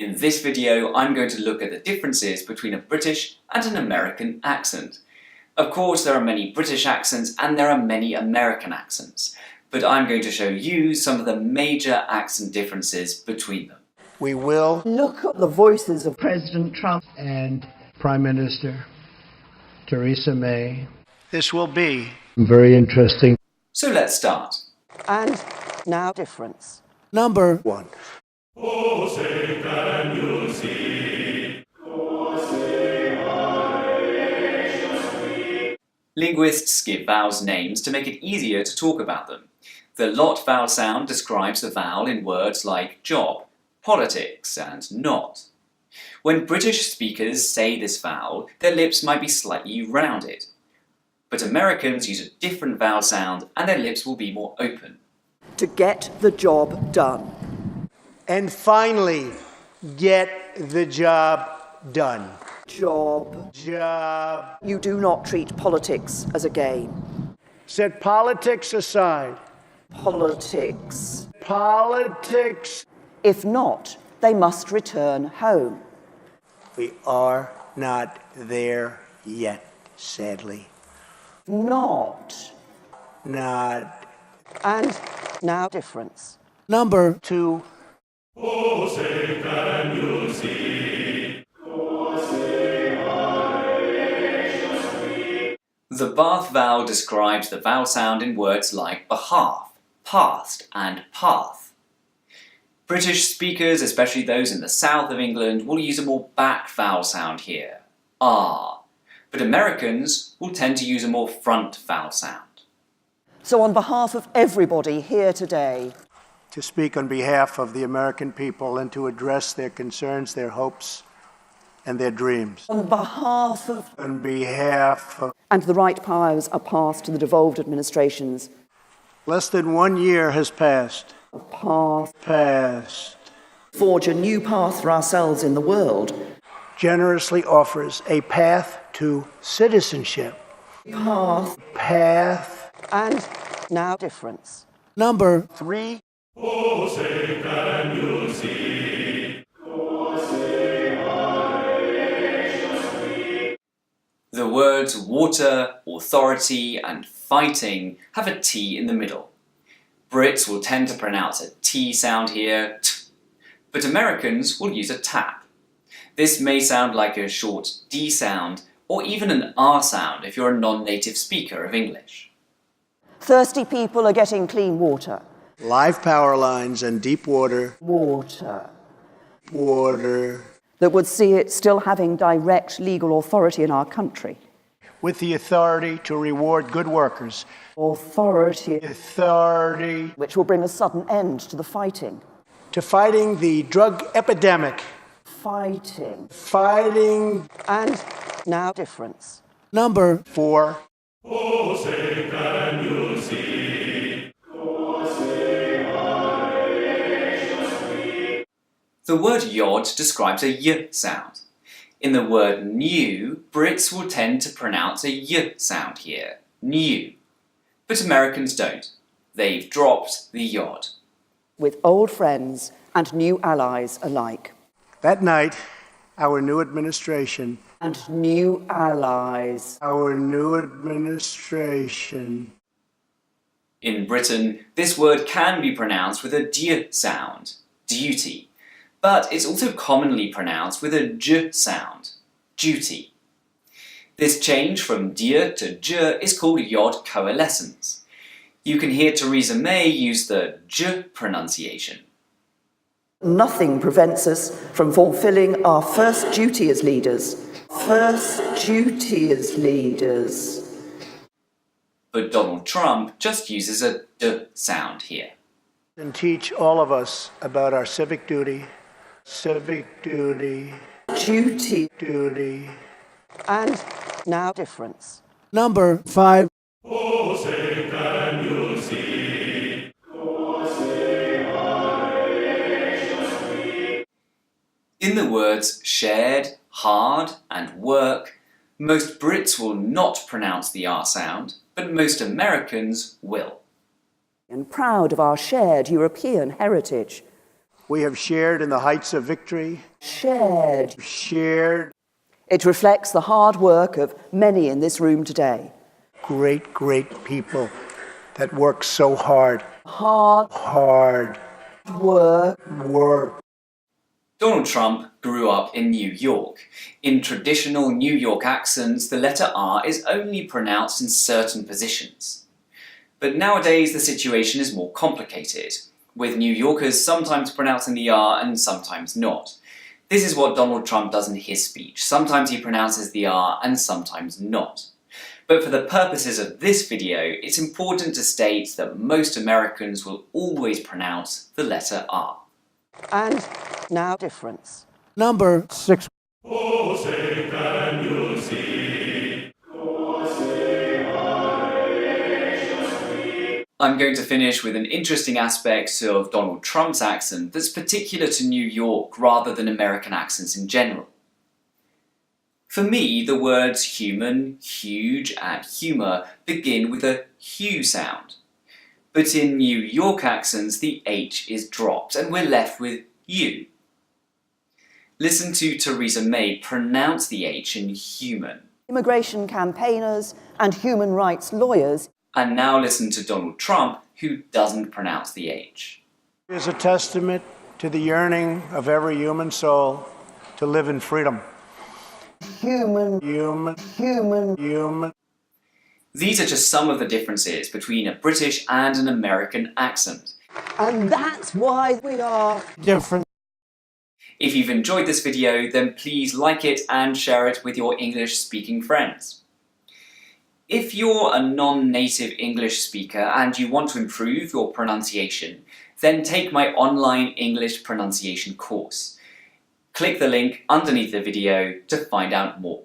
In this video, I'm going to look at the differences between a British and an American accent. Of course, there are many British accents and there are many American accents, but I'm going to show you some of the major accent differences between them. We will look at the voices of President Trump and Prime Minister Theresa May. This will be very interesting. So let's start. And now difference. Number 1. Oh, say can you see? Oh, say Linguists give vowels names to make it easier to talk about them. The lot vowel sound describes the vowel in words like job, politics, and not. When British speakers say this vowel, their lips might be slightly rounded. But Americans use a different vowel sound and their lips will be more open. To get the job done. And finally, get the job done. Job. You do not treat politics as a game. Set politics aside. Politics. If not, they must return home. We are not there yet, sadly. Not. And now difference. Number 2. Oh, say can you see? Oh, say The Bath vowel describes the vowel sound in words like behalf, past, and path. British speakers, especially those in the south of England, will use a more back vowel sound here, ah, but Americans will tend to use a more front vowel sound. So on behalf of everybody here today, to speak on behalf of the American people and to address their concerns, their hopes, and their dreams. On behalf of And the right powers are passed to the devolved administrations. Less than 1 year has passed. Passed. Forge a new path for ourselves in the world. Generously offers a path to citizenship. Path. And now difference. Number 3. Oh, say can you see? Oh, say The words water, authority, and fighting have a T in the middle. Brits will tend to pronounce a T sound here, t, but Americans will use a tap. This may sound like a short D sound, or even an R sound if you're a non-native speaker of English. Thirsty people are getting clean water. Live power lines and deep water. Water. Water. That would see it still having direct legal authority in our country. With the authority to reward good workers. Authority. Which will bring a sudden end to the fighting. To fighting the drug epidemic. Fighting. And now difference. Number 4. Oh, say can you see? Oh, say The word yod describes a y sound. In the word new, Brits will tend to pronounce a y sound here, new. But Americans don't. They've dropped the yod. With old friends and new allies alike. That night, our new administration. And new allies. In Britain, this word can be pronounced with a d sound, duty. But it's also commonly pronounced with a j sound, duty. This change from dir to j is called yod coalescence. You can hear Theresa May use the j pronunciation. Nothing prevents us from fulfilling our first duty as leaders. But Donald Trump just uses a d sound here. And teach all of us about our civic duty. Duty. And now difference. Number 5. Oh, say can you see? Oh, say In the words shared, hard, and work, most Brits will not pronounce the R sound, but most Americans will. And proud of our shared European heritage. We have shared in the heights of victory. Shared. Shared It reflects the hard work of many in this room today. great, great people that work so hard. Hard work. Work. Donald Trump grew up in New York. In traditional New York accents, the letter R is only pronounced in certain positions. But nowadays the situation is more complicated, with New Yorkers sometimes pronouncing the R and sometimes not. This is what Donald Trump does in his speech. Sometimes he pronounces the R and sometimes not. But for the purposes of this video, it's important to state that most Americans will always pronounce the letter R. And now difference. Number 6. Oh, say can you see? I'm going to finish with an interesting aspect of Donald Trump's accent that's particular to New York rather than American accents in general. For me, the words human, huge, and humour begin with a Hu sound. But in New York accents, the H is dropped and we're left with U. Listen to Theresa May pronounce the H in human. Immigration campaigners and human rights lawyers. And now listen to Donald Trump, who doesn't pronounce the H. It is a testament to the yearning of every human soul to live in freedom. Human. These are just some of the differences between a British and an American accent. And that's why we are Different. If you've enjoyed this video, then please like it and share it with your English-speaking friends. If you're a non-native English speaker and you want to improve your pronunciation, then take my online English pronunciation course. Click the link underneath the video to find out more.